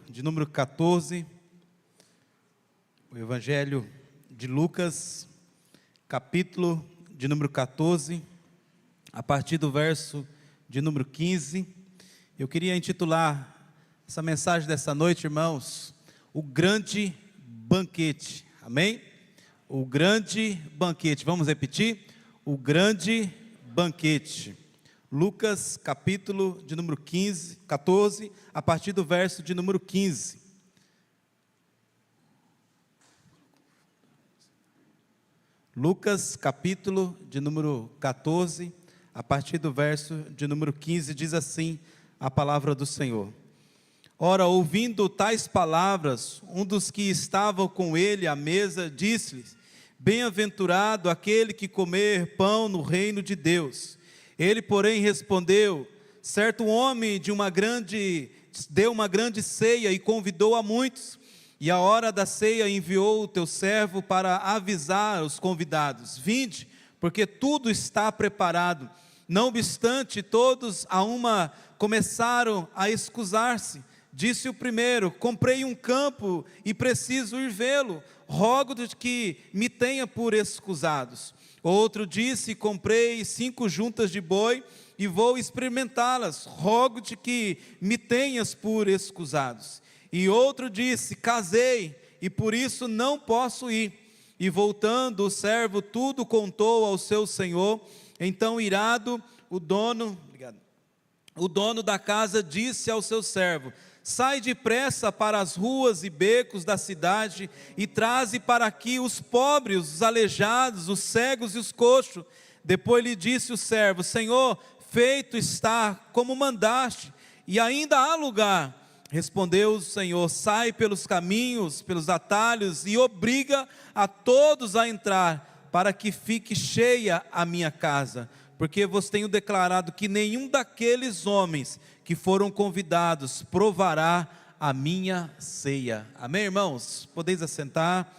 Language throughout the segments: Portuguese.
De número 14, o Evangelho de Lucas, capítulo de número 14, a partir do verso de número 15. Eu queria intitular essa mensagem dessa noite, irmãos, o grande banquete, amém? O grande banquete, vamos repetir? O grande banquete. Lucas, capítulo de número 14, a partir do verso de número 15. Lucas, capítulo de número 14, a partir do verso de número 15, diz assim a palavra do Senhor. Ora, ouvindo tais palavras, um dos que estavam com ele à mesa, disse-lhes: bem-aventurado aquele que comer pão no reino de Deus. Ele, porém, respondeu: certo homem deu uma grande ceia e convidou a muitos, e à hora da ceia enviou o teu servo para avisar os convidados: vinde, porque tudo está preparado. Não obstante, todos a uma começaram a excusar-se. Disse o primeiro: comprei um campo e preciso ir vê-lo, rogo-te que me tenha por escusados. Outro disse: comprei 5 juntas de boi e vou experimentá-las, rogo-te que me tenhas por escusados. E outro disse: casei e por isso não posso ir. E voltando o servo tudo contou ao seu senhor. Então irado, o dono da casa disse ao seu servo: sai depressa para as ruas e becos da cidade e traze para aqui os pobres, os aleijados, os cegos e os coxos. Depois lhe disse o servo: Senhor, feito está como mandaste, e ainda há lugar. Respondeu o Senhor: sai pelos caminhos, pelos atalhos, e obriga a todos a entrar, para que fique cheia a minha casa. Porque vos tenho declarado que nenhum daqueles homens que foram convidados provará a minha ceia. Amém, irmãos? Podeis assentar.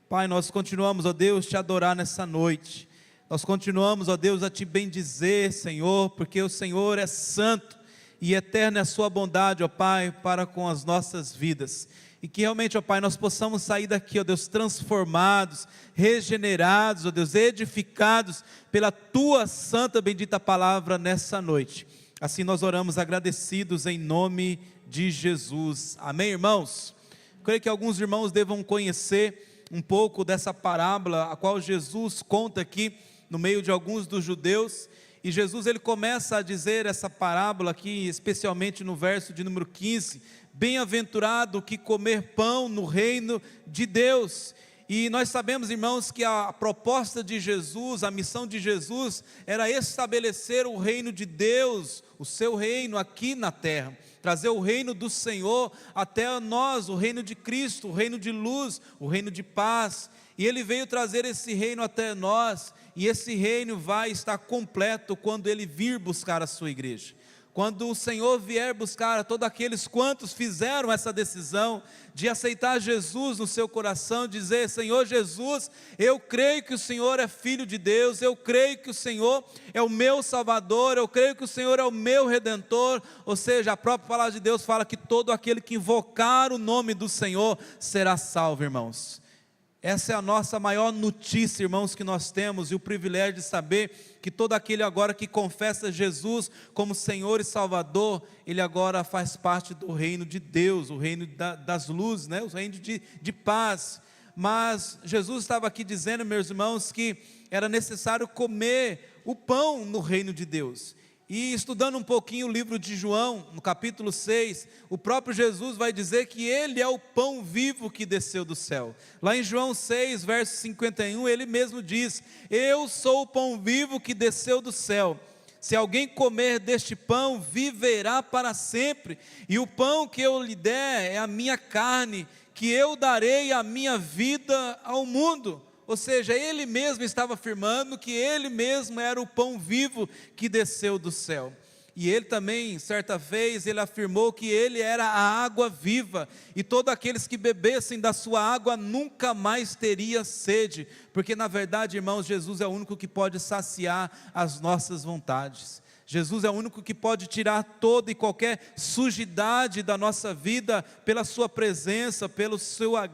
Pai, nós continuamos, ó Deus, te adorar nessa noite. Nós continuamos, ó Deus, a te bendizer, Senhor, porque o Senhor é santo e eterna é a sua bondade, ó Pai, para com as nossas vidas. E que realmente, ó Pai, nós possamos sair daqui, ó Deus, transformados, regenerados, ó Deus, edificados pela Tua santa bendita palavra nessa noite. Assim nós oramos agradecidos em nome de Jesus. Amém, irmãos? Creio que alguns irmãos devam conhecer um pouco dessa parábola, a qual Jesus conta aqui no meio de alguns dos judeus. E Jesus, ele começa a dizer essa parábola aqui, especialmente no verso de número 15, bem-aventurado o que comer pão no reino de Deus. E nós sabemos, irmãos, que a proposta de Jesus, a missão de Jesus, era estabelecer o reino de Deus, o seu reino aqui na terra, trazer o reino do Senhor até nós, o reino de Cristo, o reino de luz, o reino de paz. E Ele veio trazer esse reino até nós, e esse reino vai estar completo quando Ele vir buscar a sua igreja. Quando o Senhor vier buscar a todos aqueles quantos fizeram essa decisão de aceitar Jesus no seu coração, dizer: Senhor Jesus, eu creio que o Senhor é Filho de Deus, eu creio que o Senhor é o meu Salvador, eu creio que o Senhor é o meu Redentor. Ou seja, a própria palavra de Deus fala que todo aquele que invocar o nome do Senhor será salvo, irmãos. Essa é a nossa maior notícia, irmãos, que nós temos, e o privilégio de saber que todo aquele agora que confessa Jesus como Senhor e Salvador, ele agora faz parte do reino de Deus, o reino das luzes, né? O reino de paz. Mas Jesus estava aqui dizendo, meus irmãos, que era necessário comer o pão no reino de Deus. E estudando um pouquinho o livro de João, no capítulo 6, o próprio Jesus vai dizer que Ele é o pão vivo que desceu do céu. Lá em João 6, verso 51, Ele mesmo diz: eu sou o pão vivo que desceu do céu. Se alguém comer deste pão, viverá para sempre. E o pão que eu lhe der é a minha carne, que eu darei a minha vida ao mundo. Ou seja, ele mesmo estava afirmando que ele mesmo era o pão vivo que desceu do céu. E ele também, certa vez, ele afirmou que ele era a água viva, e todos aqueles que bebessem da sua água nunca mais teria sede, porque na verdade, irmãos, Jesus é o único que pode saciar as nossas vontades. Jesus é o único que pode tirar toda e qualquer sujidade da nossa vida pela sua presença, pela sua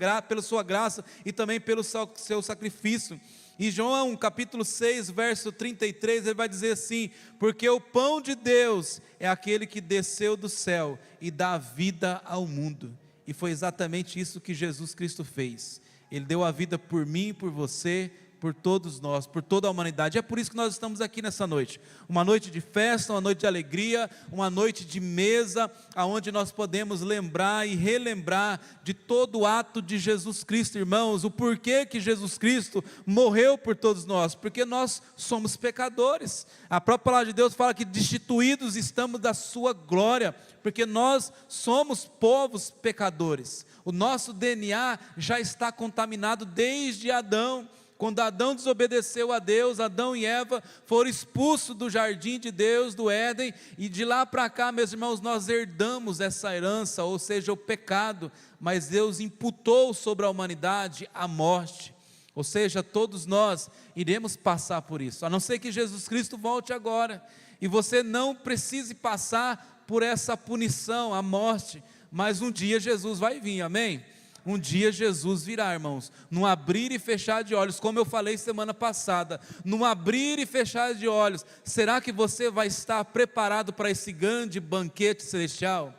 graça e também pelo seu sacrifício. Em João capítulo 6, verso 33, ele vai dizer assim: porque o pão de Deus é aquele que desceu do céu e dá vida ao mundo. E foi exatamente isso que Jesus Cristo fez. Ele deu a vida por mim, por você, por todos nós, por toda a humanidade. É por isso que nós estamos aqui nessa noite, uma noite de festa, uma noite de alegria, uma noite de mesa, aonde nós podemos lembrar e relembrar de todo o ato de Jesus Cristo, irmãos, o porquê que Jesus Cristo morreu por todos nós, porque nós somos pecadores. A própria palavra de Deus fala que destituídos estamos da sua glória, porque nós somos povos pecadores. O nosso DNA já está contaminado desde Adão. Quando Adão desobedeceu a Deus, Adão e Eva foram expulsos do jardim de Deus, do Éden, e de lá para cá, meus irmãos, nós herdamos essa herança, ou seja, o pecado, mas Deus imputou sobre a humanidade a morte, ou seja, todos nós iremos passar por isso, a não ser que Jesus Cristo volte agora, e você não precise passar por essa punição, a morte, mas um dia Jesus vai vir, amém? Um dia Jesus virá, irmãos, num abrir e fechar de olhos, como eu falei semana passada, num abrir e fechar de olhos. Será que você vai estar preparado para esse grande banquete celestial?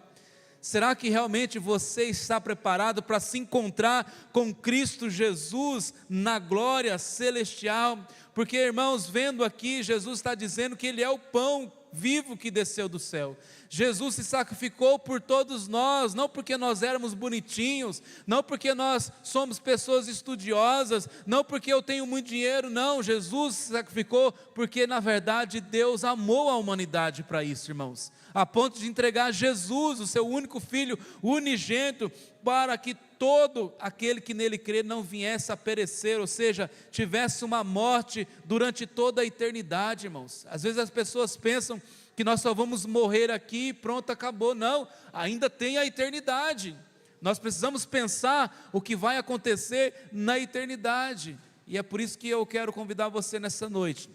Será que realmente você está preparado para se encontrar com Cristo Jesus na glória celestial? Porque, irmãos, vendo aqui, Jesus está dizendo que Ele é o pão vivo que desceu do céu. Jesus se sacrificou por todos nós, não porque nós éramos bonitinhos, não porque nós somos pessoas estudiosas, não porque eu tenho muito dinheiro, não. Jesus se sacrificou porque na verdade Deus amou a humanidade para isso, irmãos, a ponto de entregar Jesus, o seu único filho unigênito, para que todo aquele que nele crê não viesse a perecer, ou seja, tivesse uma morte durante toda a eternidade, irmãos. Às vezes as pessoas pensam que nós só vamos morrer aqui e pronto, acabou. Não, ainda tem a eternidade. Nós precisamos pensar o que vai acontecer na eternidade, e é por isso que eu quero convidar você nessa noite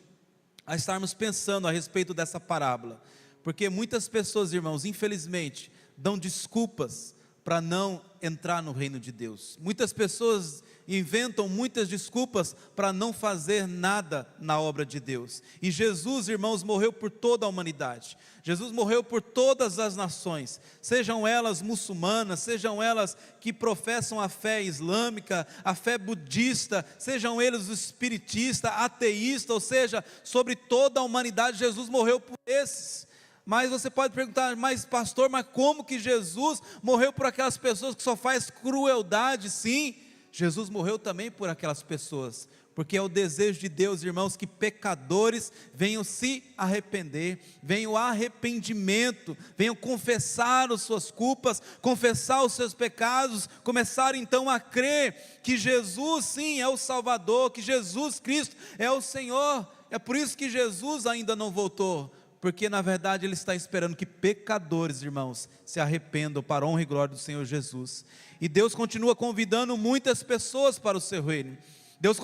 a estarmos pensando a respeito dessa parábola, porque muitas pessoas, irmãos, infelizmente, dão desculpas para não entrar no reino de Deus. Muitas pessoas inventam muitas desculpas para não fazer nada na obra de Deus. E Jesus, irmãos, morreu por toda a humanidade. Jesus morreu por todas as nações, sejam elas muçulmanas, sejam elas que professam a fé islâmica, a fé budista, sejam eles espiritistas, ateístas, ou seja, sobre toda a humanidade Jesus morreu por esses. Mas você pode perguntar: mas pastor, mas como que Jesus morreu por aquelas pessoas que só faz crueldade? Sim, Jesus morreu também por aquelas pessoas, porque é o desejo de Deus, irmãos, que pecadores venham se arrepender, venham o arrependimento, venham confessar as suas culpas, confessar os seus pecados, começar então a crer que Jesus sim é o Salvador, que Jesus Cristo é o Senhor. É por isso que Jesus ainda não voltou, porque na verdade Ele está esperando que pecadores, irmãos, se arrependam para a honra e glória do Senhor Jesus. E Deus continua convidando muitas pessoas para o seu reino. Deus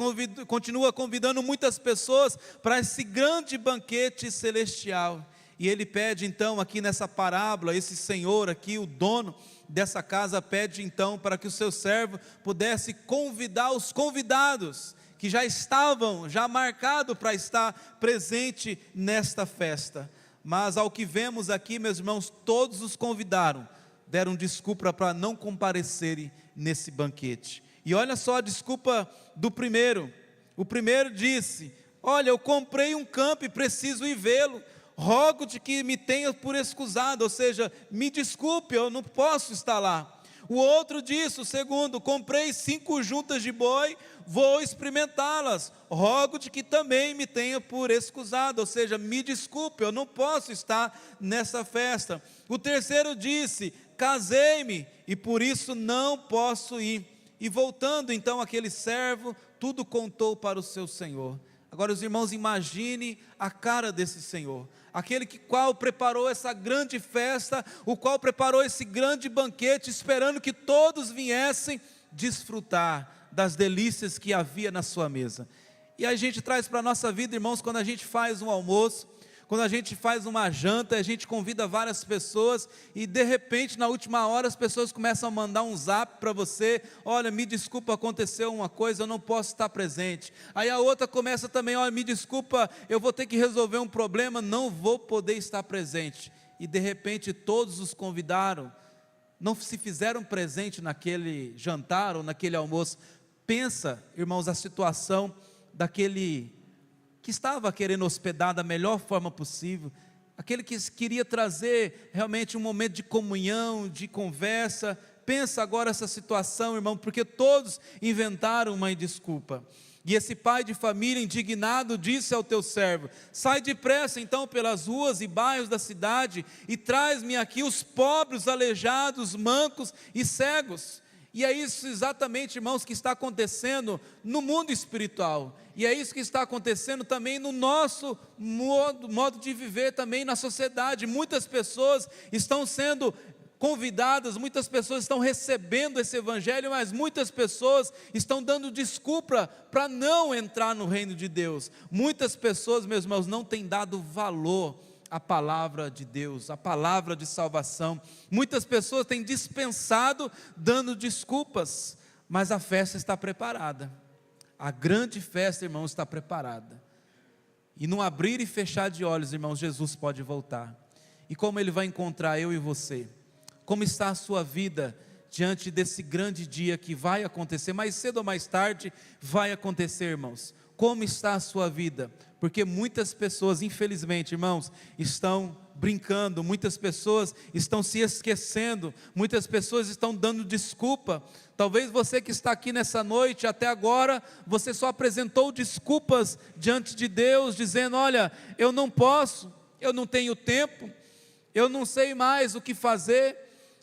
continua convidando muitas pessoas para esse grande banquete celestial. E Ele pede então aqui nessa parábola, esse Senhor aqui, o dono dessa casa, pede então para que o seu servo pudesse convidar os convidados, que já estavam marcados para estar presente nesta festa. Mas ao que vemos aqui, meus irmãos, todos os convidaram, deram desculpa para não comparecerem nesse banquete. E olha só a desculpa do primeiro. O primeiro disse: olha, eu comprei um campo e preciso ir vê-lo, rogo de que me tenha por escusado, ou seja, me desculpe, eu não posso estar lá. O outro disse, o segundo: comprei 5 juntas de boi, vou experimentá-las, rogo de que também me tenha por escusado, ou seja, me desculpe, eu não posso estar nessa festa. O terceiro disse: casei-me e por isso não posso ir. E voltando então aquele servo, tudo contou para o seu senhor. Agora os irmãos, imagine a cara desse Senhor, aquele qual preparou essa grande festa, o qual preparou esse grande banquete, esperando que todos viessem desfrutar das delícias que havia na sua mesa. E a gente traz para a nossa vida, irmãos, quando a gente faz um almoço, quando a gente faz uma janta, a gente convida várias pessoas e de repente na última hora as pessoas começam a mandar um zap para você: olha, me desculpa, aconteceu uma coisa, eu não posso estar presente. Aí a outra começa também: olha, me desculpa, eu vou ter que resolver um problema, não vou poder estar presente. E de repente todos os convidaram, não se fizeram presente naquele jantar ou naquele almoço. Pensa, irmãos, a situação daquele que estava querendo hospedar da melhor forma possível, aquele que queria trazer realmente um momento de comunhão, de conversa. Pensa agora essa situação, irmão, porque todos inventaram uma desculpa. E esse pai de família, indignado, disse ao teu servo: sai depressa então pelas ruas e bairros da cidade e traz-me aqui os pobres, aleijados, mancos e cegos. E é isso exatamente, irmãos, que está acontecendo no mundo espiritual. E é isso que está acontecendo também no nosso modo de viver também na sociedade. Muitas pessoas estão sendo convidadas, muitas pessoas estão recebendo esse evangelho, mas muitas pessoas estão dando desculpa para não entrar no reino de Deus. Muitas pessoas, meus irmãos, não têm dado valor à palavra de Deus, à palavra de salvação. Muitas pessoas têm dispensado dando desculpas, mas a festa está preparada. A grande festa, irmãos, está preparada. E num abrir e fechar de olhos, irmãos, Jesus pode voltar. E como Ele vai encontrar eu e você? Como está a sua vida diante desse grande dia que vai acontecer, mais cedo ou mais tarde vai acontecer, irmãos? Como está a sua vida? Porque muitas pessoas, infelizmente, irmãos, estão brincando, muitas pessoas estão se esquecendo, muitas pessoas estão dando desculpa. Talvez você que está aqui nessa noite, até agora, você só apresentou desculpas diante de Deus, dizendo: olha, eu não posso, eu não tenho tempo, eu não sei mais o que fazer,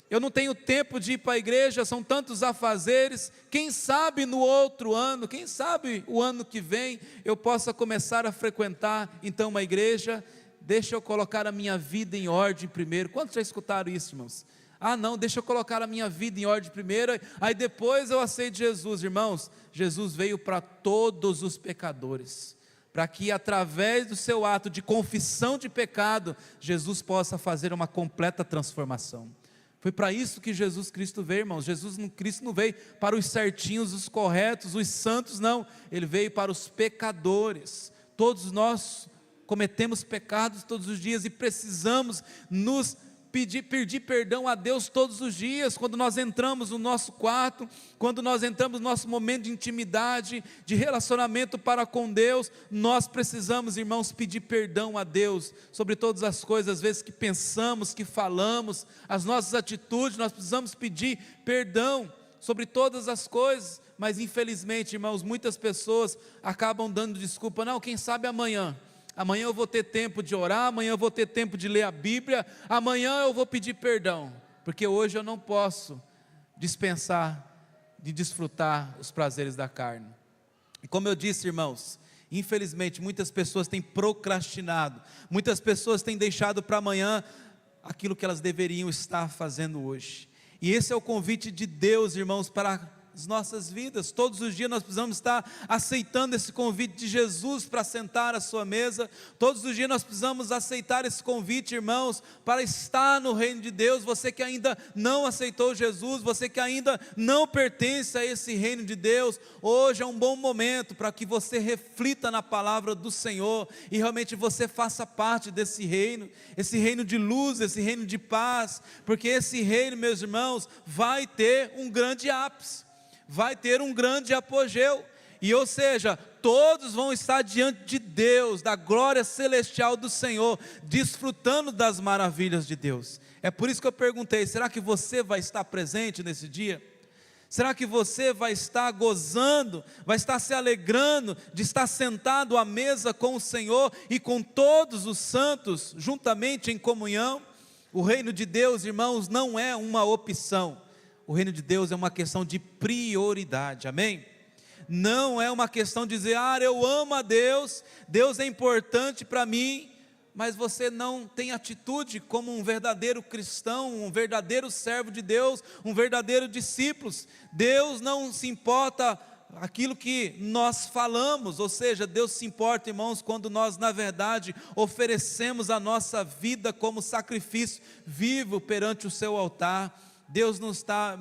eu não tenho tempo de ir para a igreja, são tantos afazeres. Quem sabe no outro ano, quem sabe o ano que vem, eu possa começar a frequentar então uma igreja. Deixa eu colocar a minha vida em ordem primeiro. Quantos já escutaram isso, irmãos? Ah não, deixa eu colocar a minha vida em ordem primeiro, aí depois eu aceito Jesus. Irmãos, Jesus veio para todos os pecadores, para que através do seu ato de confissão de pecado, Jesus possa fazer uma completa transformação. Foi para isso que Jesus Cristo veio, irmãos. Cristo não veio para os certinhos, os corretos, os santos, não. Ele veio para os pecadores. Todos nós cometemos pecados todos os dias e precisamos nos pedir perdão a Deus todos os dias. Quando nós entramos no nosso quarto, quando nós entramos no nosso momento de intimidade, de relacionamento para com Deus, nós precisamos, irmãos, pedir perdão a Deus sobre todas as coisas, às vezes que pensamos, que falamos, as nossas atitudes. Nós precisamos pedir perdão sobre todas as coisas, mas infelizmente, irmãos, muitas pessoas acabam dando desculpa: não, quem sabe amanhã eu vou ter tempo de orar, amanhã eu vou ter tempo de ler a Bíblia, amanhã eu vou pedir perdão, porque hoje eu não posso dispensar de desfrutar os prazeres da carne. E como eu disse, irmãos, infelizmente muitas pessoas têm procrastinado, muitas pessoas têm deixado para amanhã aquilo que elas deveriam estar fazendo hoje. E esse é o convite de Deus, irmãos, para as nossas vidas. Todos os dias nós precisamos estar aceitando esse convite de Jesus para sentar à sua mesa. Todos os dias nós precisamos aceitar esse convite, irmãos, para estar no reino de Deus. Você que ainda não aceitou Jesus, você que ainda não pertence a esse reino de Deus, hoje é um bom momento para que você reflita na palavra do Senhor e realmente você faça parte desse reino, esse reino de luz, esse reino de paz, porque esse reino, meus irmãos, vai ter um grande ápice, vai ter um grande apogeu, e ou seja, todos vão estar diante de Deus, da glória celestial do Senhor, desfrutando das maravilhas de Deus. É por isso que eu perguntei: será que você vai estar presente nesse dia? Será que você vai estar gozando, vai estar se alegrando de estar sentado à mesa com o Senhor e com todos os santos, juntamente em comunhão? O reino de Deus, irmãos, não é uma opção. O reino de Deus é uma questão de prioridade, amém? Não é uma questão de dizer: ah, eu amo a Deus, Deus é importante para mim, mas você não tem atitude como um verdadeiro cristão, um verdadeiro servo de Deus, um verdadeiro discípulo. Deus não se importa aquilo que nós falamos, ou seja, Deus se importa, irmãos, quando nós, na verdade, oferecemos a nossa vida como sacrifício vivo perante o seu altar. Deus não está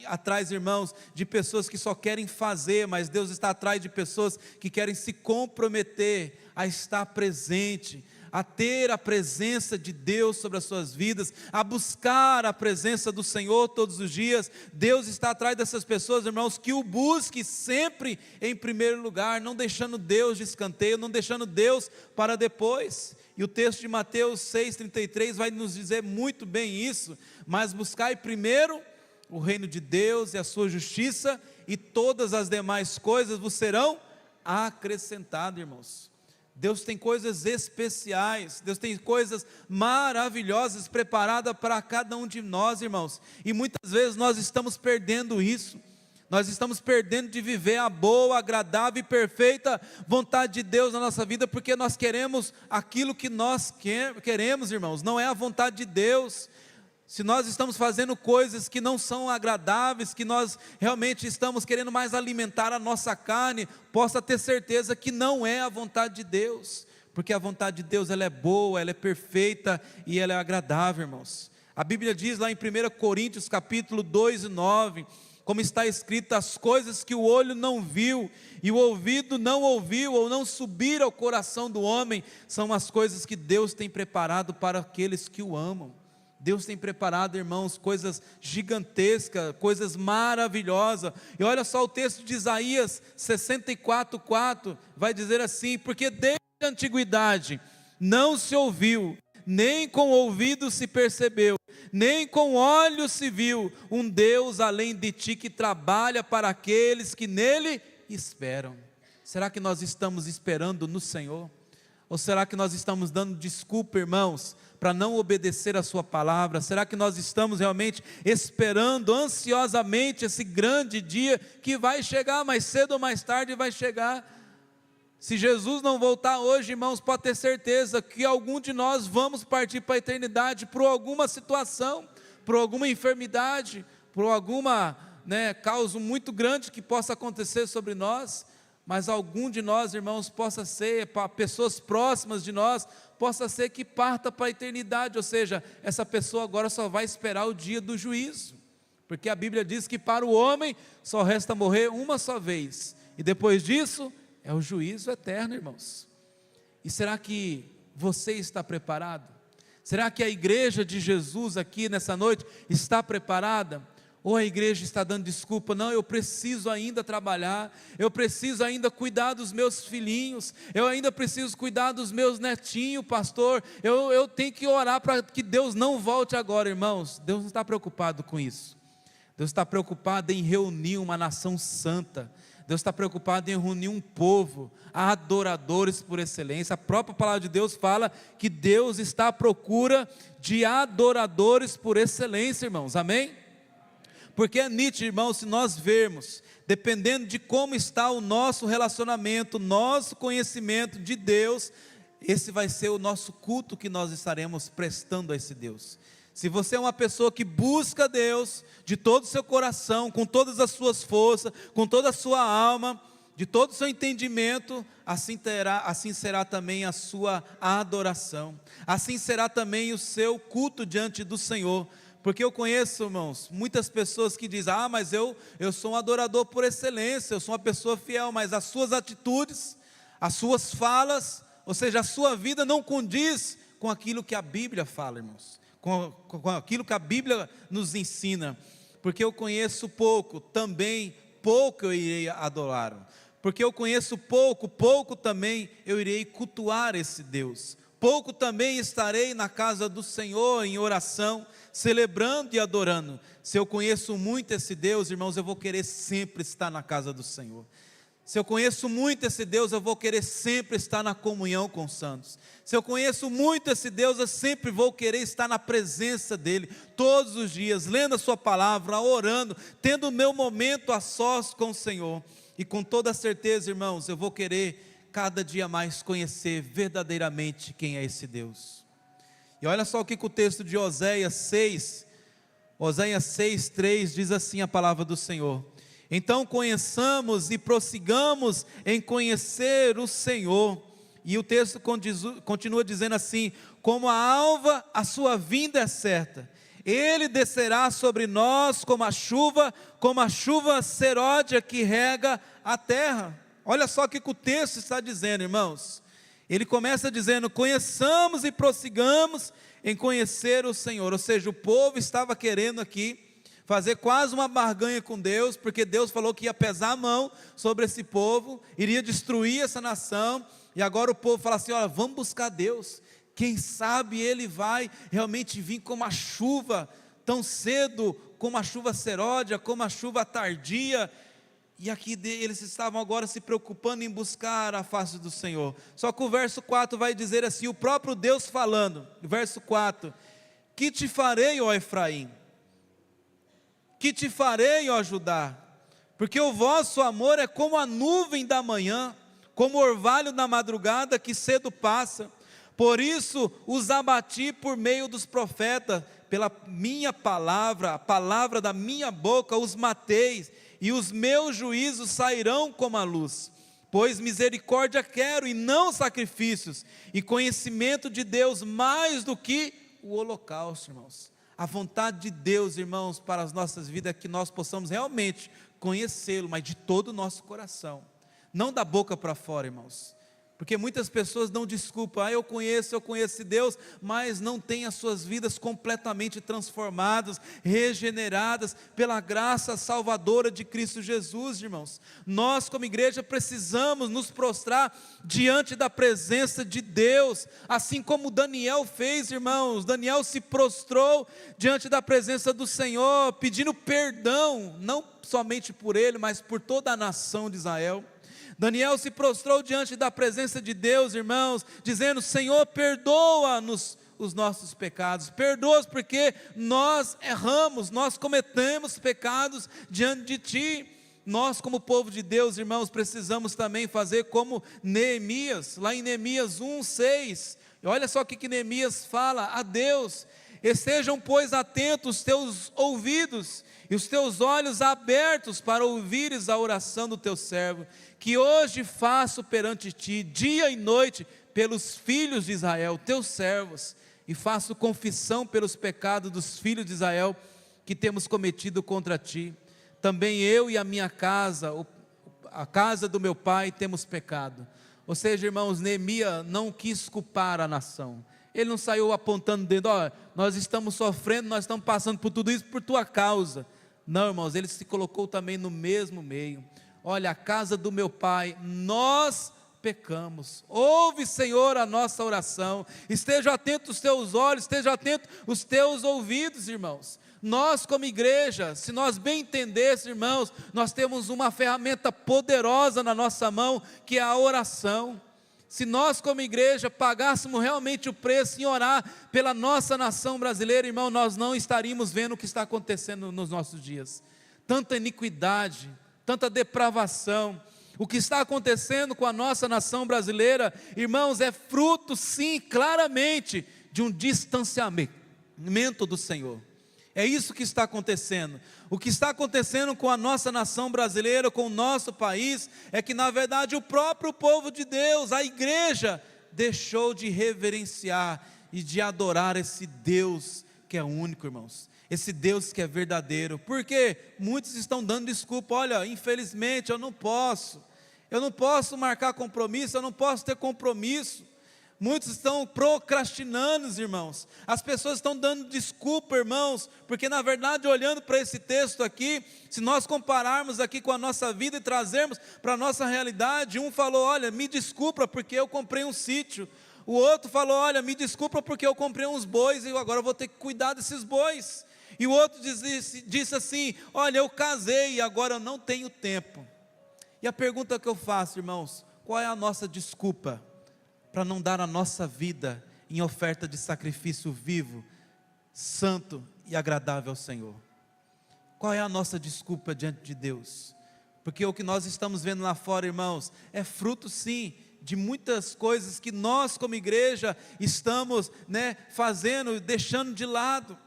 atrás, irmãos, de pessoas que só querem fazer, mas Deus está atrás de pessoas que querem se comprometer a estar presente, a ter a presença de Deus sobre as suas vidas, a buscar a presença do Senhor todos os dias. Deus está atrás dessas pessoas, irmãos, que o busque sempre em primeiro lugar, não deixando Deus de escanteio, não deixando Deus para depois. E o texto de Mateus 6,33 vai nos dizer muito bem isso: mas buscai primeiro o reino de Deus e a sua justiça, e todas as demais coisas vos serão acrescentadas, irmãos. Deus tem coisas especiais, Deus tem coisas maravilhosas preparadas para cada um de nós, irmãos, e muitas vezes nós estamos perdendo isso. Nós estamos perdendo de viver a boa, agradável e perfeita vontade de Deus na nossa vida, porque nós queremos aquilo que nós queremos, irmãos, não é a vontade de Deus. Se nós estamos fazendo coisas que não são agradáveis, que nós realmente estamos querendo mais alimentar a nossa carne, possa ter certeza que não é a vontade de Deus, porque a vontade de Deus, ela é boa, ela é perfeita e ela é agradável, irmãos. A Bíblia diz lá em 1 Coríntios capítulo 2:9, como está escrito: as coisas que o olho não viu e o ouvido não ouviu, ou não subiram ao coração do homem, são as coisas que Deus tem preparado para aqueles que o amam. Deus tem preparado, irmãos, coisas gigantescas, coisas maravilhosas. E olha só o texto de Isaías 64:4, vai dizer assim: porque desde a antiguidade não se ouviu, nem com ouvido se percebeu, nem com olhos se viu, um Deus além de ti, que trabalha para aqueles que nele esperam. Será que nós estamos esperando no Senhor? Ou será que nós estamos dando desculpa, irmãos, para não obedecer a sua palavra? Será que nós estamos realmente esperando ansiosamente esse grande dia que vai chegar, mais cedo ou mais tarde vai chegar? Se Jesus não voltar hoje, irmãos, pode ter certeza que algum de nós vamos partir para a eternidade por alguma situação, por alguma enfermidade, por alguma causa muito grande que possa acontecer sobre nós. Mas algum de nós, irmãos, possa ser, para pessoas próximas de nós, possa ser que parta para a eternidade, ou seja, essa pessoa agora só vai esperar o dia do juízo, porque a Bíblia diz que para o homem só resta morrer uma só vez, e depois disso é o juízo eterno, irmãos. E será que você está preparado? Será que a igreja de Jesus aqui nessa noite está preparada? Ou a igreja está dando desculpa? Não, eu preciso ainda trabalhar, eu preciso ainda cuidar dos meus filhinhos, eu ainda preciso cuidar dos meus netinhos, pastor, eu tenho que orar para que Deus não volte agora. Irmãos, Deus não está preocupado com isso. Deus está preocupado em reunir uma nação santa. Deus está preocupado em reunir um povo, adoradores por excelência. A própria palavra de Deus fala que Deus está à procura de adoradores por excelência, irmãos, amém? Porque é nítido, irmãos, se nós vermos, dependendo de como está o nosso relacionamento, nosso conhecimento de Deus, esse vai ser o nosso culto que nós estaremos prestando a esse Deus. Se você é uma pessoa que busca Deus de todo o seu coração, com todas as suas forças, com toda a sua alma, de todo o seu entendimento, assim será também a sua adoração, assim será também o seu culto diante do Senhor. Porque eu conheço, irmãos, muitas pessoas que dizem: mas eu sou um adorador por excelência, eu sou uma pessoa fiel, mas as suas atitudes, as suas falas, ou seja, a sua vida não condiz com aquilo que a Bíblia fala, irmãos, com aquilo que a Bíblia nos ensina. Porque eu conheço pouco, também pouco eu irei adorar. Porque eu conheço pouco também eu irei cultuar esse Deus. Pouco também estarei na casa do Senhor em oração, celebrando e adorando. Se eu conheço muito esse Deus, irmãos, eu vou querer sempre estar na casa do Senhor. Se eu conheço muito esse Deus, eu vou querer sempre estar na comunhão com os santos. Se eu conheço muito esse Deus, eu sempre vou querer estar na presença dEle, todos os dias, lendo a sua palavra, orando, tendo o meu momento a sós com o Senhor. E com toda certeza, irmãos, eu vou querer cada dia mais conhecer verdadeiramente quem é esse Deus. E olha só o que o texto de Oséias 6:3 diz assim a palavra do Senhor: Então conheçamos e prossigamos em conhecer o Senhor. E o texto continua dizendo assim: como a alva, a sua vinda é certa. Ele descerá sobre nós como a chuva seródia que rega a terra. Olha só o que o texto está dizendo, irmãos. Ele começa dizendo: conheçamos e prossigamos em conhecer o Senhor. Ou seja, o povo estava querendo aqui fazer quase uma barganha com Deus, porque Deus falou que ia pesar a mão sobre esse povo, iria destruir essa nação, e agora o povo fala assim: olha, vamos buscar Deus, quem sabe Ele vai realmente vir como a chuva, tão cedo, como a chuva seródia, como a chuva tardia. E aqui eles estavam agora se preocupando em buscar a face do Senhor. Só que o verso 4 vai dizer assim, o próprio Deus falando, verso 4: que te farei, ó Efraim? Que te farei, ó Judá? Porque o vosso amor é como a nuvem da manhã, como o orvalho da madrugada que cedo passa. Por isso os abati por meio dos profetas, pela minha palavra, a palavra da minha boca os matei, e os meus juízos sairão como a luz. Pois misericórdia quero e não sacrifícios, e conhecimento de Deus mais do que o holocausto, irmãos. A vontade de Deus, irmãos, para as nossas vidas é que nós possamos realmente conhecê-lo, mas de todo o nosso coração, não da boca para fora, irmãos. Porque muitas pessoas dão desculpa: eu conheço Deus, mas não têm as suas vidas completamente transformadas, regeneradas pela graça salvadora de Cristo Jesus, irmãos. Nós como igreja precisamos nos prostrar diante da presença de Deus, assim como Daniel fez, irmãos. Daniel se prostrou diante da presença do Senhor, pedindo perdão, não somente por ele, mas por toda a nação de Israel. Daniel se prostrou diante da presença de Deus, irmãos, dizendo: Senhor, perdoa-nos os nossos pecados, perdoa-nos porque nós erramos, nós cometemos pecados diante de Ti. Nós como povo de Deus, irmãos, precisamos também fazer como Neemias, lá em Neemias 1:6, olha só o que Neemias fala a Deus: estejam pois atentos os teus ouvidos e os teus olhos abertos para ouvires a oração do teu servo, que hoje faço perante ti, dia e noite, pelos filhos de Israel, teus servos, e faço confissão pelos pecados dos filhos de Israel, que temos cometido contra ti. Também eu e a minha casa, a casa do meu pai, temos pecado. Ou seja, irmãos, Neemias não quis culpar a nação. Ele não saiu apontando o dedo: ó, nós estamos sofrendo, nós estamos passando por tudo isso por tua causa. Não, irmãos, ele se colocou também no mesmo meio. Olha, a casa do meu pai, nós pecamos. Ouve, Senhor, a nossa oração. Estejam atentos os teus olhos, estejam atentos os teus ouvidos, irmãos. Nós como igreja, se nós bem entendêssemos, irmãos, nós temos uma ferramenta poderosa na nossa mão, que é a oração. Se nós como igreja pagássemos realmente o preço em orar pela nossa nação brasileira, irmão, nós não estaríamos vendo o que está acontecendo nos nossos dias. Tanta iniquidade, tanta depravação. O que está acontecendo com a nossa nação brasileira, irmãos, é fruto sim, claramente, de um distanciamento do Senhor. É isso que está acontecendo. O que está acontecendo com a nossa nação brasileira, com o nosso país, é que na verdade o próprio povo de Deus, a igreja, deixou de reverenciar e de adorar esse Deus que é único, irmãos. Esse Deus que é verdadeiro. Porque muitos estão dando desculpa: olha, infelizmente eu não posso marcar compromisso, eu não posso ter compromisso. Muitos estão procrastinando, irmãos. As pessoas estão dando desculpa, irmãos, porque na verdade, olhando para esse texto aqui, se nós compararmos aqui com a nossa vida e trazermos para a nossa realidade, um falou: olha, me desculpa porque eu comprei um sítio. O outro falou: olha, me desculpa porque eu comprei uns bois e agora eu vou ter que cuidar desses bois. E o outro disse assim: olha, eu casei e agora eu não tenho tempo. E a pergunta que eu faço, irmãos: qual é a nossa desculpa para não dar a nossa vida em oferta de sacrifício vivo, santo e agradável ao Senhor? Qual é a nossa desculpa diante de Deus? Porque o que nós estamos vendo lá fora, irmãos, é fruto sim de muitas coisas que nós como igreja estamos fazendo, deixando de lado.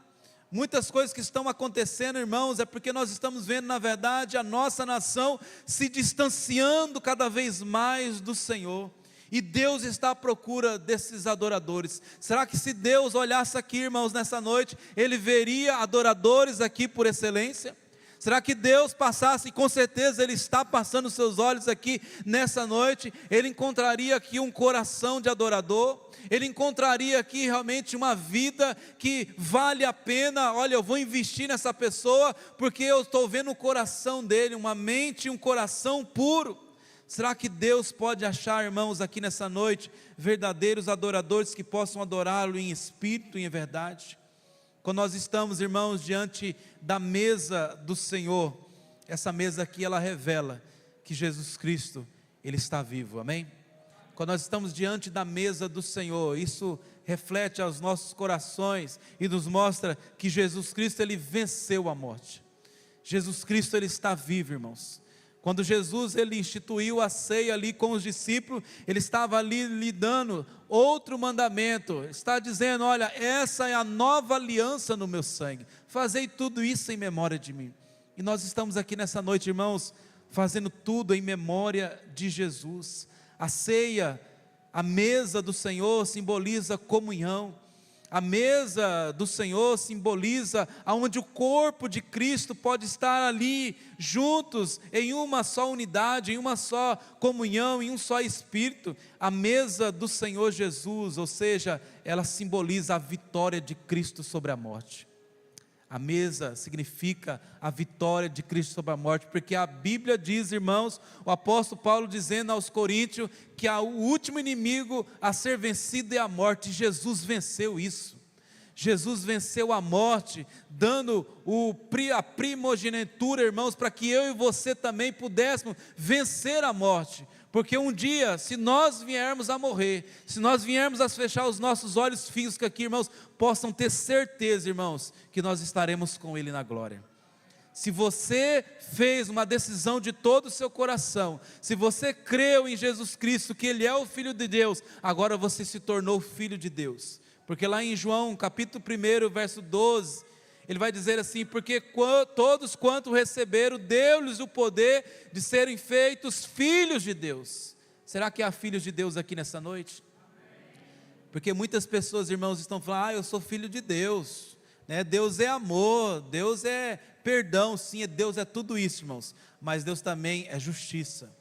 Muitas coisas que estão acontecendo, irmãos, é porque nós estamos vendo, na verdade, a nossa nação se distanciando cada vez mais do Senhor. E Deus está à procura desses adoradores. Será que se Deus olhasse aqui, irmãos, nessa noite, Ele veria adoradores aqui por excelência? Será que Deus passasse, e com certeza Ele está passando os seus olhos aqui nessa noite, Ele encontraria aqui um coração de adorador? Ele encontraria aqui realmente uma vida que vale a pena? Olha, eu vou investir nessa pessoa, porque eu estou vendo o coração dele, uma mente e um coração puro. Será que Deus pode achar, irmãos, aqui nessa noite, verdadeiros adoradores que possam adorá-lo em espírito e em verdade? Quando nós estamos, irmãos, diante da mesa do Senhor, essa mesa aqui, ela revela que Jesus Cristo, Ele está vivo, amém? Quando nós estamos diante da mesa do Senhor, isso reflete aos nossos corações e nos mostra que Jesus Cristo, Ele venceu a morte. Jesus Cristo, Ele está vivo, irmãos. Quando Jesus, Ele instituiu a ceia ali com os discípulos, Ele estava ali lhe dando outro mandamento, está dizendo, olha, essa é a nova aliança no meu sangue, fazei tudo isso em memória de mim. E nós estamos aqui nessa noite, irmãos, fazendo tudo em memória de Jesus. A ceia, a mesa do Senhor simboliza comunhão. A mesa do Senhor simboliza aonde o corpo de Cristo pode estar ali, juntos, em uma só unidade, em uma só comunhão, em um só Espírito. A mesa do Senhor Jesus, ou seja, ela simboliza a vitória de Cristo sobre a morte. A mesa significa a vitória de Cristo sobre a morte, porque a Bíblia diz, irmãos, o apóstolo Paulo dizendo aos Coríntios, que o último inimigo a ser vencido é a morte. Jesus venceu isso. Jesus venceu a morte, dando a primogenitura, irmãos, para que eu e você também pudéssemos vencer a morte. Porque um dia, se nós viermos a morrer, se nós viermos a fechar os nossos olhos físicos aqui, irmãos, possam ter certeza, irmãos, que nós estaremos com Ele na glória. Se você fez uma decisão de todo o seu coração, se você creu em Jesus Cristo, que Ele é o Filho de Deus, agora você se tornou filho de Deus. Porque lá em João, capítulo 1, verso 12, ele vai dizer assim, porque todos quanto receberam, deu-lhes o poder de serem feitos filhos de Deus. Será que há filhos de Deus aqui nessa noite? Porque muitas pessoas, irmãos, estão falando, eu sou filho de Deus, né? Deus é amor, Deus é perdão, sim, Deus é tudo isso, irmãos, mas Deus também é justiça.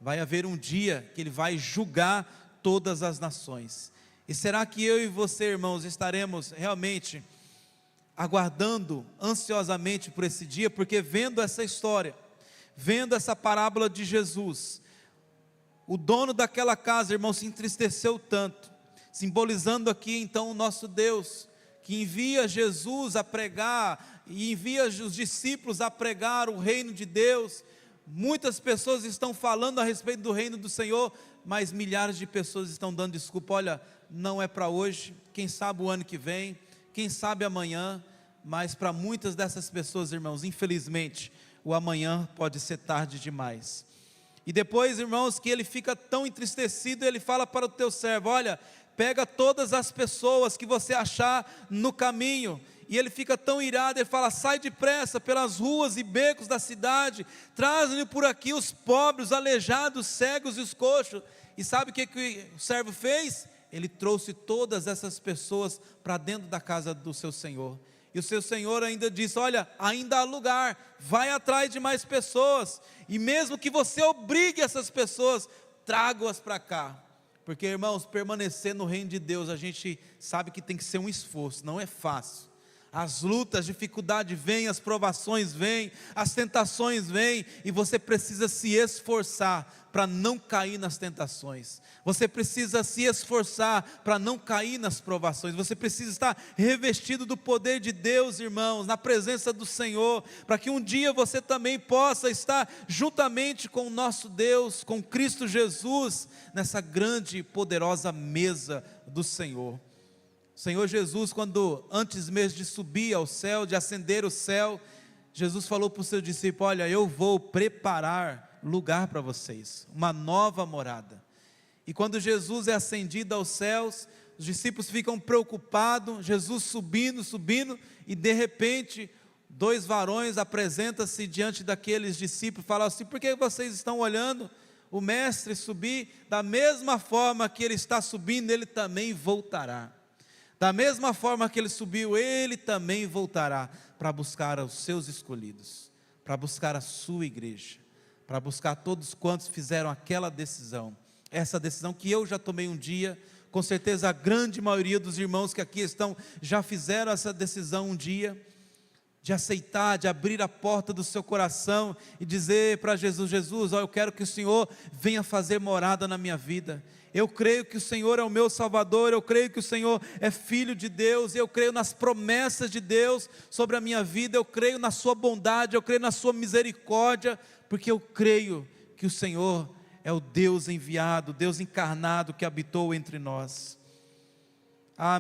Vai haver um dia que Ele vai julgar todas as nações. E será que eu e você, irmãos, estaremos realmente aguardando ansiosamente por esse dia? Porque vendo essa história, vendo essa parábola de Jesus, o dono daquela casa, irmão, se entristeceu tanto, simbolizando aqui então o nosso Deus, que envia Jesus a pregar, e envia os discípulos a pregar o reino de Deus. Muitas pessoas estão falando a respeito do reino do Senhor, mas milhares de pessoas estão dando desculpa, olha, não é para hoje, quem sabe o ano que vem, quem sabe amanhã. Mas para muitas dessas pessoas, irmãos, infelizmente, o amanhã pode ser tarde demais. E depois, irmãos, que ele fica tão entristecido, ele fala para o teu servo, olha, pega todas as pessoas que você achar no caminho. E ele fica tão irado, ele fala, sai depressa pelas ruas e becos da cidade, traz-lhe por aqui os pobres, os aleijados, os cegos e os coxos. E sabe o que o servo fez? Ele trouxe todas essas pessoas para dentro da casa do seu senhor. E o seu senhor ainda disse, olha, ainda há lugar, vai atrás de mais pessoas, e mesmo que você obrigue essas pessoas, traga-as para cá, porque irmãos, permanecer no reino de Deus, a gente sabe que tem que ser um esforço, não é fácil. As lutas, as dificuldades vêm, as provações vêm, as tentações vêm, e você precisa se esforçar para não cair nas tentações. Você precisa se esforçar para não cair nas provações. Você precisa estar revestido do poder de Deus, irmãos, na presença do Senhor, para que um dia você também possa estar juntamente com o nosso Deus, com Cristo Jesus, nessa grande e poderosa mesa do Senhor. O Senhor Jesus, quando antes mesmo de subir ao céu, de ascender o céu, Jesus falou para os seus discípulos, olha, eu vou preparar lugar para vocês, uma nova morada. E quando Jesus é ascendido aos céus, os discípulos ficam preocupados, Jesus subindo, e de repente, dois varões apresentam-se diante daqueles discípulos, falam assim: por que vocês estão olhando o mestre subir? Da mesma forma que ele está subindo, ele também voltará. Da mesma forma que ele subiu, ele também voltará para buscar os seus escolhidos, para buscar a sua igreja, para buscar todos quantos fizeram aquela decisão, essa decisão que eu já tomei um dia. Com certeza a grande maioria dos irmãos que aqui estão já fizeram essa decisão um dia, de aceitar, de abrir a porta do seu coração e dizer para Jesus: Jesus, eu quero que o Senhor venha fazer morada na minha vida. Eu creio que o Senhor é o meu Salvador, eu creio que o Senhor é Filho de Deus, eu creio nas promessas de Deus sobre a minha vida, eu creio na sua bondade, eu creio na sua misericórdia, porque eu creio que o Senhor é o Deus enviado, Deus encarnado que habitou entre nós.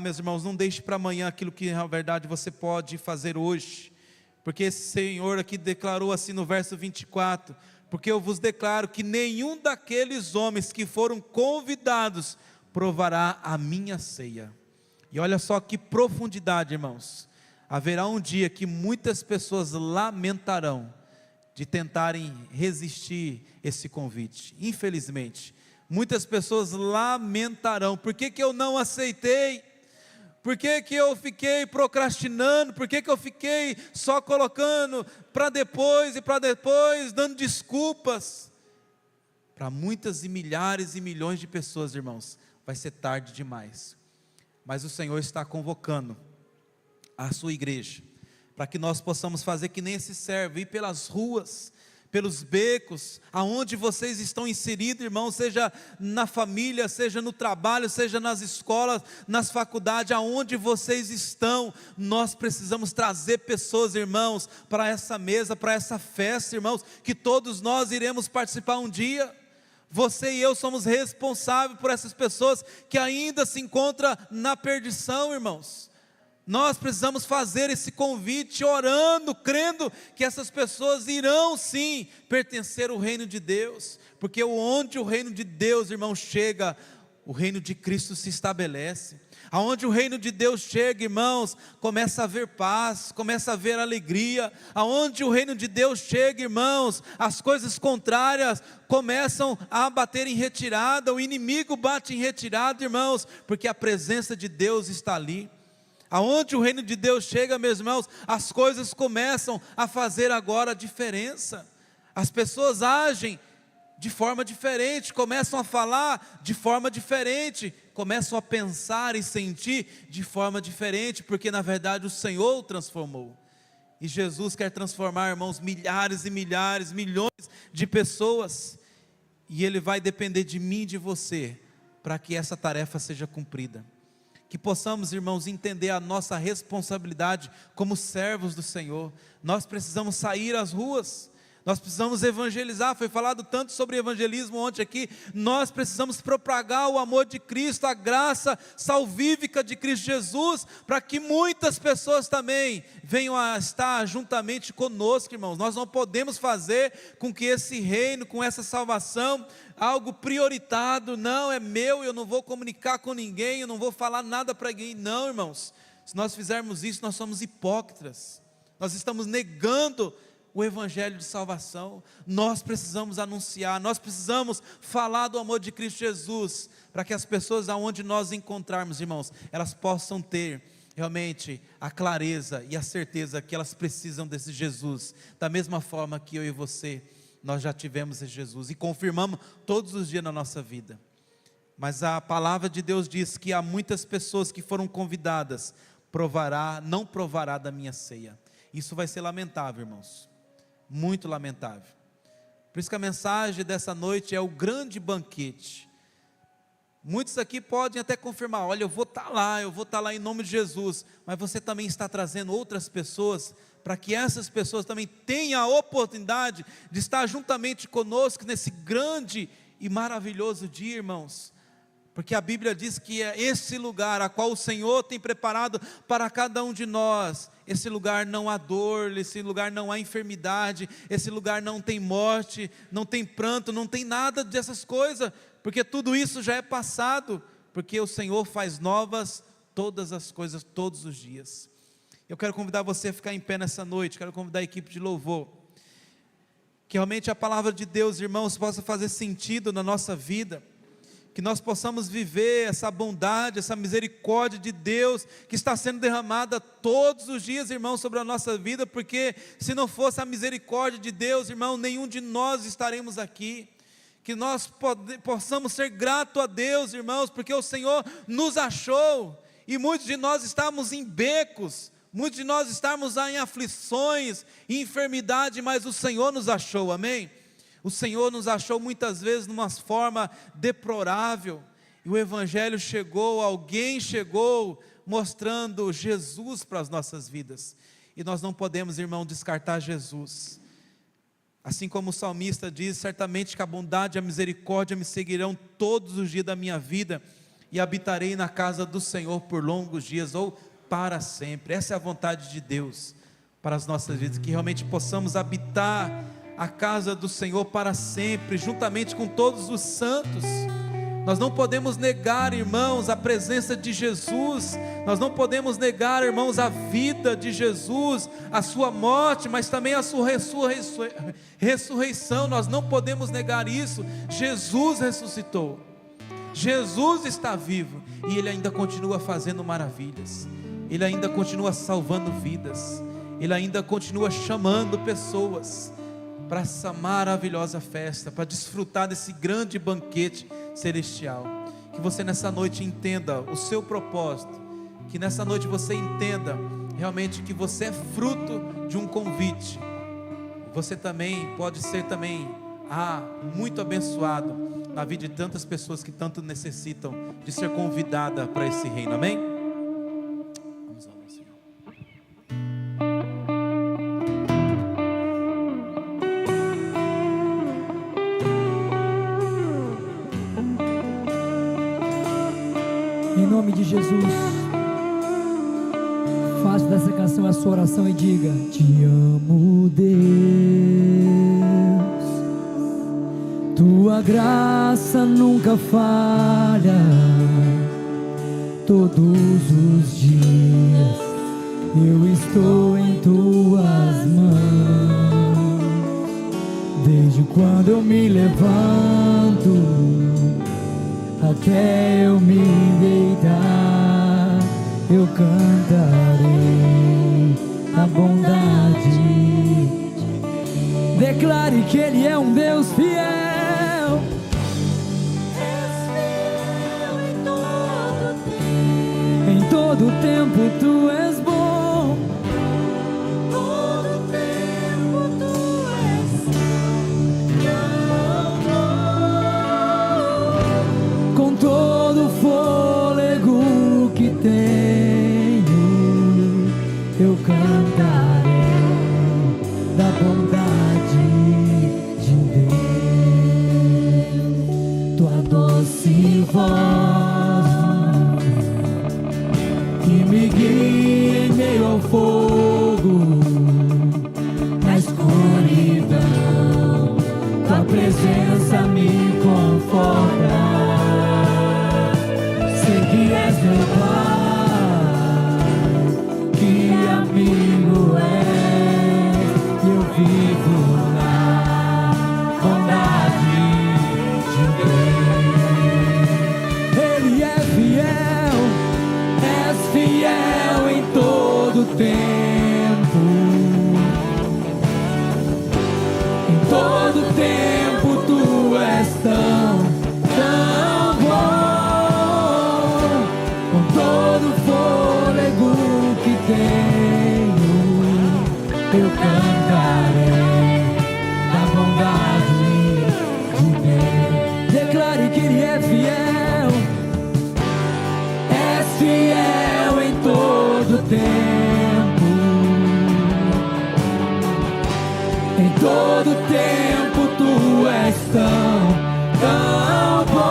Meus irmãos, não deixe para amanhã aquilo que na verdade você pode fazer hoje, porque esse Senhor aqui declarou assim no verso 24: porque eu vos declaro que nenhum daqueles homens que foram convidados provará a minha ceia. E olha só que profundidade, irmãos. Haverá um dia que muitas pessoas lamentarão de tentarem resistir esse convite. Infelizmente, muitas pessoas lamentarão: por que eu não aceitei? Por que eu fiquei procrastinando? Por que eu fiquei só colocando para depois e para depois, dando desculpas? Para muitas e milhares e milhões de pessoas, irmãos, vai ser tarde demais. Mas o Senhor está convocando a sua igreja, para que nós possamos fazer que nem esse servo, ir pelas ruas, pelos becos, aonde vocês estão inseridos, irmãos, seja na família, seja no trabalho, seja nas escolas, nas faculdades, aonde vocês estão, nós precisamos trazer pessoas, irmãos, para essa mesa, para essa festa, irmãos, que todos nós iremos participar um dia. Você e eu somos responsáveis por essas pessoas que ainda se encontram na perdição, irmãos. Nós precisamos fazer esse convite, orando, crendo que essas pessoas irão sim pertencer ao reino de Deus, porque onde o reino de Deus, irmão, chega, o reino de Cristo se estabelece. Aonde o reino de Deus chega, irmãos, começa a haver paz, começa a haver alegria. Aonde o reino de Deus chega, irmãos, as coisas contrárias começam a bater em retirada, o inimigo bate em retirada, irmãos, porque a presença de Deus está ali. Aonde o reino de Deus chega, meus irmãos, as coisas começam a fazer agora a diferença. As pessoas agem de forma diferente, começam a falar de forma diferente, começam a pensar e sentir de forma diferente, porque na verdade o Senhor o transformou. E Jesus quer transformar, irmãos, milhares e milhares, milhões de pessoas, e Ele vai depender de mim e de você, para que essa tarefa seja cumprida. Que possamos, irmãos, entender a nossa responsabilidade como servos do Senhor. Nós precisamos sair às ruas, nós precisamos evangelizar. Foi falado tanto sobre evangelismo ontem aqui. Nós precisamos propagar o amor de Cristo, a graça salvífica de Cristo Jesus, para que muitas pessoas também venham a estar juntamente conosco, irmãos. Nós não podemos fazer com que esse reino, com essa salvação, algo prioritado, não, é meu, eu não vou comunicar com ninguém, eu não vou falar nada para ninguém. Não, irmãos, se nós fizermos isso, nós somos hipócritas, nós estamos negando o evangelho de salvação. Nós precisamos anunciar, nós precisamos falar do amor de Cristo Jesus, para que as pessoas aonde nós encontrarmos, irmãos, elas possam ter realmente a clareza e a certeza que elas precisam desse Jesus, da mesma forma que eu e você, nós já tivemos esse Jesus, e confirmamos todos os dias na nossa vida. Mas a palavra de Deus diz que há muitas pessoas que foram convidadas, não provará da minha ceia. Isso vai ser lamentável, irmãos, muito lamentável. Por isso que a mensagem dessa noite é o grande banquete. Muitos aqui podem até confirmar: olha, eu vou estar lá em nome de Jesus, mas você também está trazendo outras pessoas, para que essas pessoas também tenham a oportunidade de estar juntamente conosco nesse grande e maravilhoso dia, irmãos. Porque a Bíblia diz que é esse lugar a qual o Senhor tem preparado para cada um de nós. Esse lugar não há dor, esse lugar não há enfermidade, esse lugar não tem morte, não tem pranto, não tem nada dessas coisas, porque tudo isso já é passado, porque o Senhor faz novas todas as coisas todos os dias. Eu quero convidar você a ficar em pé nessa noite, quero convidar a equipe de louvor, que realmente a palavra de Deus, irmãos, possa fazer sentido na nossa vida, que nós possamos viver essa bondade, essa misericórdia de Deus, que está sendo derramada todos os dias, irmãos, sobre a nossa vida, porque se não fosse a misericórdia de Deus, irmão, nenhum de nós estaremos aqui. Que nós possamos ser gratos a Deus, irmãos, porque o Senhor nos achou, e muitos de nós estamos em becos, muitos de nós estamos em aflições, em enfermidade, mas o Senhor nos achou, amém? O Senhor nos achou muitas vezes numa forma deplorável, e o Evangelho chegou, alguém chegou, mostrando Jesus para as nossas vidas, e nós não podemos, irmão, descartar Jesus. Assim como o salmista diz, certamente que a bondade e a misericórdia me seguirão todos os dias da minha vida, e habitarei na casa do Senhor por longos dias, ou para sempre. Essa é a vontade de Deus para as nossas vidas, que realmente possamos habitar a casa do Senhor para sempre, juntamente com todos os santos. Nós não podemos negar, irmãos, a presença de Jesus, nós não podemos negar, irmãos, a vida de Jesus, a sua morte, mas também a sua ressurreição, nós não podemos negar isso. Jesus ressuscitou, Jesus está vivo, e Ele ainda continua fazendo maravilhas, Ele ainda continua salvando vidas, Ele ainda continua chamando pessoas para essa maravilhosa festa, para desfrutar desse grande banquete celestial. Que você nessa noite entenda o seu propósito, que nessa noite você entenda realmente que você é fruto de um convite. Você também pode ser muito abençoado na vida de tantas pessoas que tanto necessitam de ser convidada para esse reino, amém? Vamos lá, Senhor. Em nome de Jesus, faça dessa canção a sua oração e diga: te amo, Deus, tua graça nunca falha, todos os dias eu estou em tuas mãos, desde quando eu me levanto até eu me deitar, eu cantarei a bondade. Declare que Ele é um Deus fiel. Em todo tempo Tu és bom. Todo tempo Tu és bom. Com todo o fôlego que tenho, eu cantarei da bondade de Deus. Tua doce voz que me guia em meio ao fogo, na escuridão, tua presença me conforta. Sei que és meu Pai, que amigo és, e eu vivo na bondade de Deus. Ele é fiel, és fiel em todo tempo. Em todo tempo Tu és tão bom. Com todo o fôlego que tenho, eu cantarei da bondade de Deus. Declare que Ele é fiel. És fiel em todo tempo. Em todo tempo Tu és tão bom.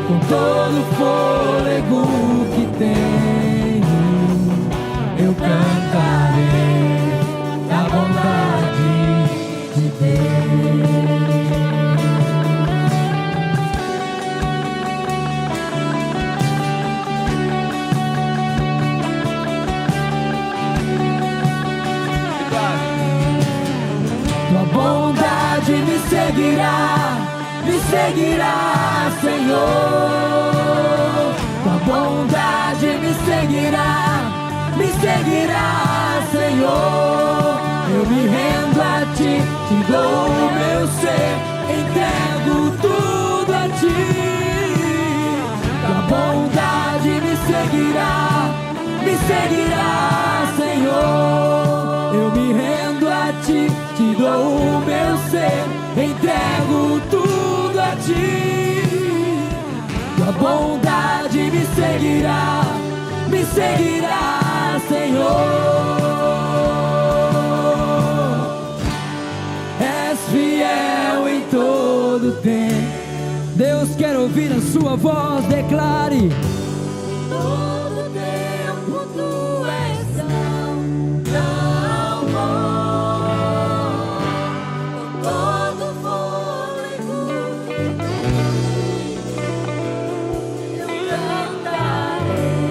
Com todo o fôlego que tenho, eu cantarei da bondade de Deus. bondade me seguirá, Senhor. Tua bondade me seguirá, Senhor. Eu me rendo a ti, te dou o meu ser, entrego tudo a ti. Tua bondade me seguirá, Senhor. Eu me rendo a ti, te dou o meu ser, entrego tudo a ti. Tua bondade me seguirá, Senhor. És fiel em todo tempo. Deus quer ouvir a sua voz, declare. Todo tempo tu és tão bom, com todo fôlego que tenho, eu cantarei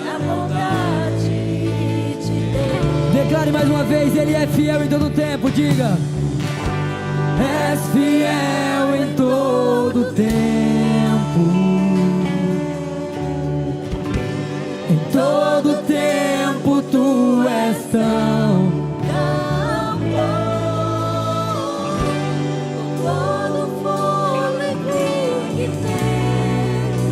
a bondade que te dei. Declare mais uma vez, Ele é fiel em todo tempo, diga. És fiel em todo tempo. Em todo tempo tu és tão bom, com todo fôlego que tenho,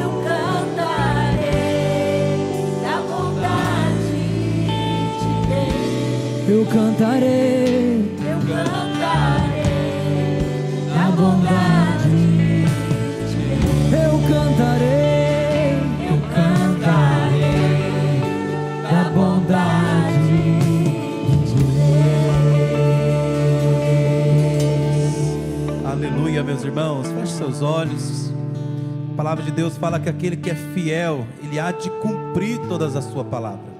eu cantarei a bondade que te dei. Eu cantarei a bondade que te dei. Eu cantarei a bondade que te dei. Aleluia, meus irmãos, feche seus olhos. A palavra de Deus fala que aquele que é fiel, ele há de cumprir todas a sua palavra.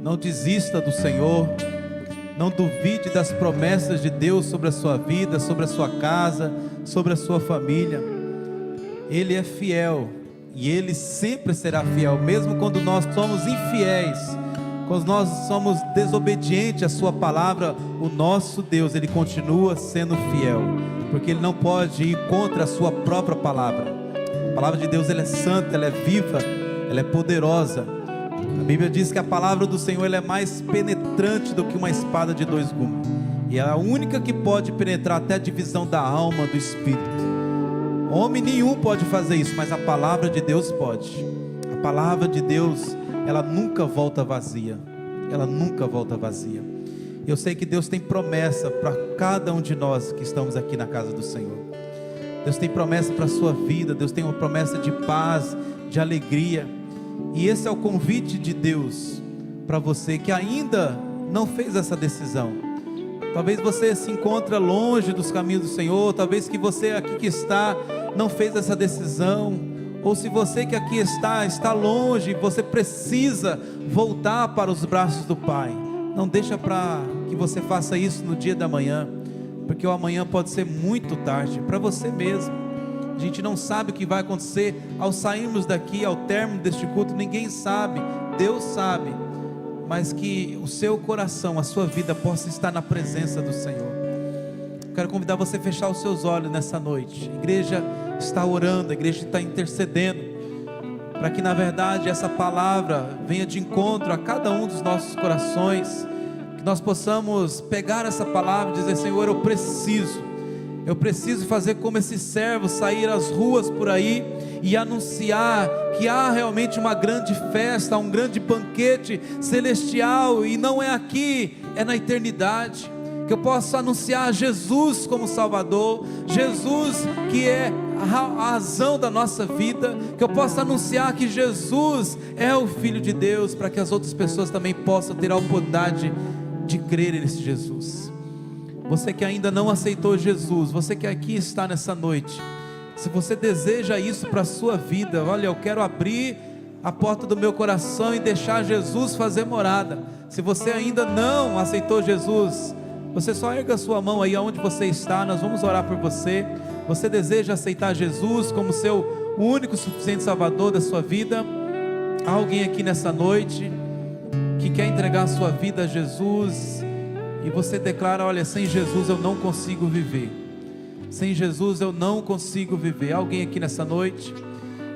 Não desista do Senhor, não duvide das promessas de Deus sobre a sua vida, sobre a sua casa, sobre a sua família. Ele é fiel e Ele sempre será fiel, mesmo quando nós somos infiéis, quando nós somos desobedientes à sua palavra. O nosso Deus, Ele continua sendo fiel, porque Ele não pode ir contra a sua própria palavra. A palavra de Deus, ela é santa, ela é viva, ela é poderosa. A Bíblia diz que a palavra do Senhor, ela é mais penetrante do que uma espada de dois gumes, e é a única que pode penetrar até a divisão da alma, do espírito. Homem nenhum pode fazer isso, mas a palavra de Deus pode. A palavra de Deus, ela nunca volta vazia. Ela nunca volta vazia. Eu sei que Deus tem promessa para cada um de nós que estamos aqui na casa do Senhor. Deus tem promessa para a sua vida. Deus tem uma promessa de paz, de alegria. E esse é o convite de Deus para você que ainda não fez essa decisão. Talvez você se encontre longe dos caminhos do Senhor. Talvez que você aqui que está não fez essa decisão. Ou se você que aqui está longe, você precisa voltar para os braços do Pai. Não deixa para que você faça isso no dia da manhã, porque o amanhã pode ser muito tarde para você mesmo. A gente não sabe o que vai acontecer ao sairmos daqui, ao término deste culto. Ninguém sabe, Deus sabe. Mas que o seu coração, a sua vida possa estar na presença do Senhor. Quero convidar você a fechar os seus olhos nessa noite. A igreja está orando, a igreja está intercedendo, para que na verdade essa palavra venha de encontro a cada um dos nossos corações. Que nós possamos pegar essa palavra e dizer: Senhor, eu preciso fazer como esse servo, sair às ruas por aí e anunciar que há realmente uma grande festa, um grande banquete celestial, e não é aqui, é na eternidade. Que eu possa anunciar Jesus como Salvador, Jesus que é a razão da nossa vida, que eu possa anunciar que Jesus é o Filho de Deus, para que as outras pessoas também possam ter a oportunidade de crer nesse Jesus. Você que ainda não aceitou Jesus, você que aqui está nessa noite, se você deseja isso para a sua vida, olha, eu quero abrir a porta do meu coração e deixar Jesus fazer morada. Se você ainda não aceitou Jesus, você só erga a sua mão aí aonde você está, nós vamos orar por você. Você deseja aceitar Jesus como seu único, suficiente Salvador da sua vida? Há alguém aqui nessa noite que quer entregar a sua vida a Jesus e você declara: olha, sem Jesus eu não consigo viver. Sem Jesus eu não consigo viver. Alguém aqui nessa noite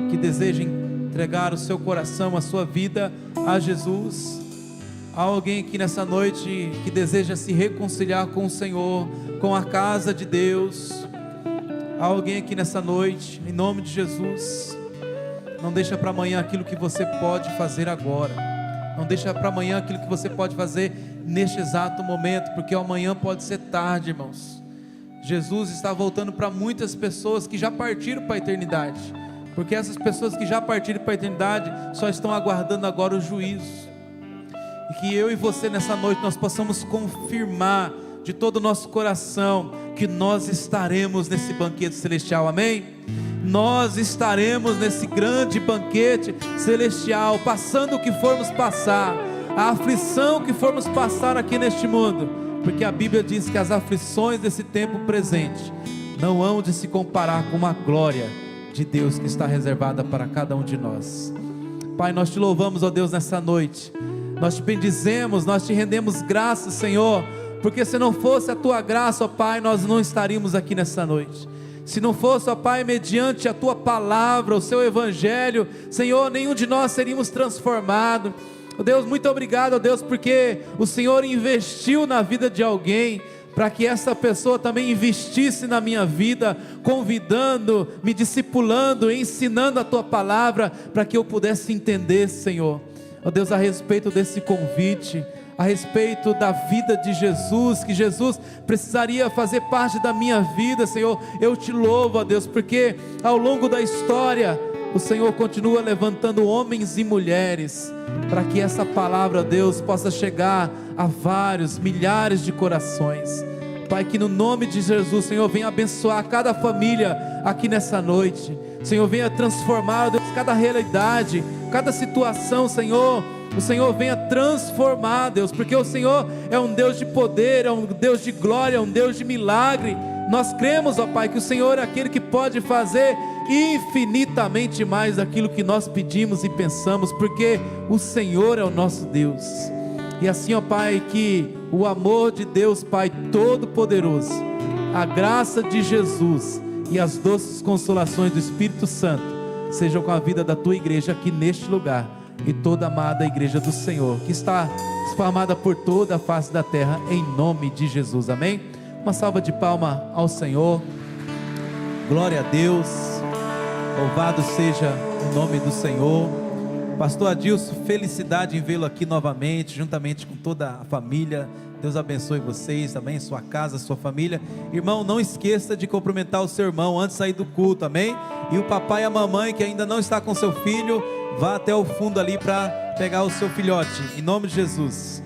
que deseja entregar o seu coração, a sua vida a Jesus? Há alguém aqui nessa noite que deseja se reconciliar com o Senhor, com a casa de Deus? Há alguém aqui nessa noite, em nome de Jesus? Não deixa para amanhã aquilo que você pode fazer agora. Não deixa para amanhã aquilo que você pode fazer neste exato momento, porque amanhã pode ser tarde, irmãos. Jesus está voltando para muitas pessoas que já partiram para a eternidade, porque essas pessoas que já partiram para a eternidade só estão aguardando agora o juízo. E que eu e você nessa noite nós possamos confirmar de todo o nosso coração que nós estaremos nesse banquete celestial, amém? Nós estaremos nesse grande banquete celestial, passando o que formos passar, a aflição que formos passar aqui neste mundo, porque a Bíblia diz que as aflições desse tempo presente não hão de se comparar com a glória de Deus que está reservada para cada um de nós. Pai, nós te louvamos, ó Deus, nessa noite, nós te bendizemos, nós te rendemos graças, Senhor, porque se não fosse a tua graça, ó Pai, nós não estaríamos aqui nessa noite. Se não fosse, ó Pai, mediante a tua palavra, o seu evangelho, Senhor, nenhum de nós seríamos transformados. Ó Deus, muito obrigado, ó Deus, porque o Senhor investiu na vida de alguém, para que essa pessoa também investisse na minha vida, convidando, me discipulando, ensinando a tua palavra, para que eu pudesse entender, Senhor. Ó Deus, a respeito desse convite, a respeito da vida de Jesus, que Jesus precisaria fazer parte da minha vida, Senhor, eu te louvo, ó Deus, porque ao longo da história, o Senhor continua levantando homens e mulheres, para que essa palavra, ó Deus, possa chegar a vários, milhares de corações. Pai, que no nome de Jesus, Senhor, venha abençoar cada família aqui nessa noite. Senhor, venha transformar, ó Deus, cada realidade, cada situação, Senhor. O Senhor venha transformar, Deus, porque o Senhor é um Deus de poder, é um Deus de glória, é um Deus de milagre. Nós cremos, ó Pai, que o Senhor é aquele que pode fazer infinitamente mais daquilo que nós pedimos e pensamos, porque o Senhor é o nosso Deus. E assim, ó Pai, que o amor de Deus Pai Todo-Poderoso, a graça de Jesus e as doces consolações do Espírito Santo sejam com a vida da tua igreja aqui neste lugar, e toda a amada igreja do Senhor, que está espalhada por toda a face da terra, em nome de Jesus, amém? Uma salva de palma ao Senhor. Glória a Deus, louvado seja o nome do Senhor. Pastor Adilson, felicidade em vê-lo aqui novamente, juntamente com toda a família. Deus abençoe vocês também, sua casa, sua família. Irmão, não esqueça de cumprimentar o seu irmão antes de sair do culto, amém? E o papai e a mamãe que ainda não está com seu filho, vá até o fundo ali para pegar o seu filhote, em nome de Jesus.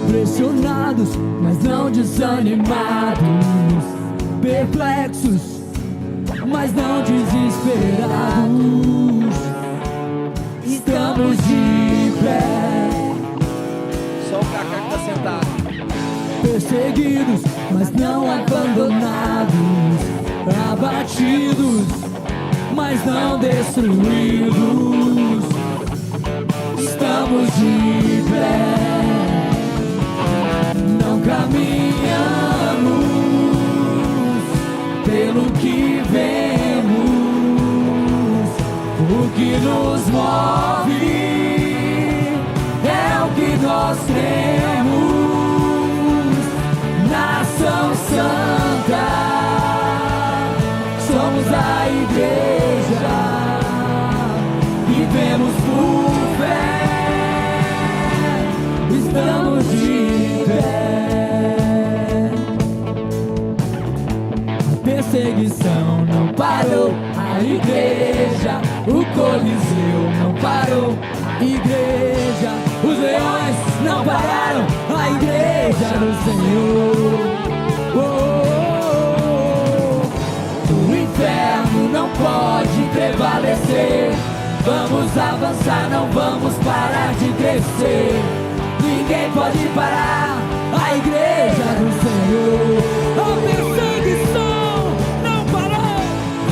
Pressionados, mas não desanimados, perplexos, mas não desesperados. Estamos de pé. Só o Cacá que está sentado. Perseguidos, mas não abandonados, abatidos, mas não destruídos. Estamos de pé. Não caminhamos pelo que vemos, o que nos move é o que nós temos. Nação Santa, somos a igreja, vivemos por fé, estamos de pé. perseguição não parou a igreja, o Coliseu não parou a igreja, os leões não pararam a igreja do Senhor. O inferno não pode prevalecer. Vamos avançar, não vamos parar de crescer. Ninguém pode parar a igreja do Senhor. A perseguição não parou.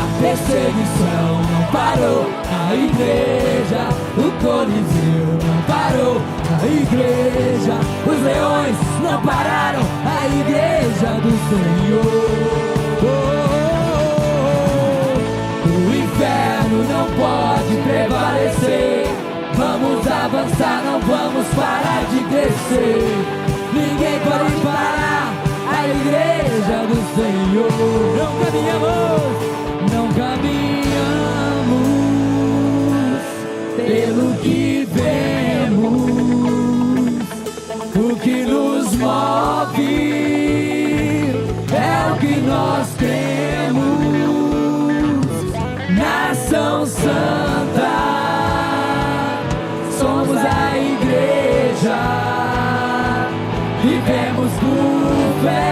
A perseguição não parou a igreja, o Coliseu não parou a igreja, os leões não pararam a igreja do Senhor. O inferno não pode prevalecer. Vamos avançar, não vamos parar de crescer. Ninguém pode parar a igreja do Senhor. Não caminhamos pelo que vemos. O que nos move é o que nós cremos. Nação Santa, somos a igreja, vivemos por fé.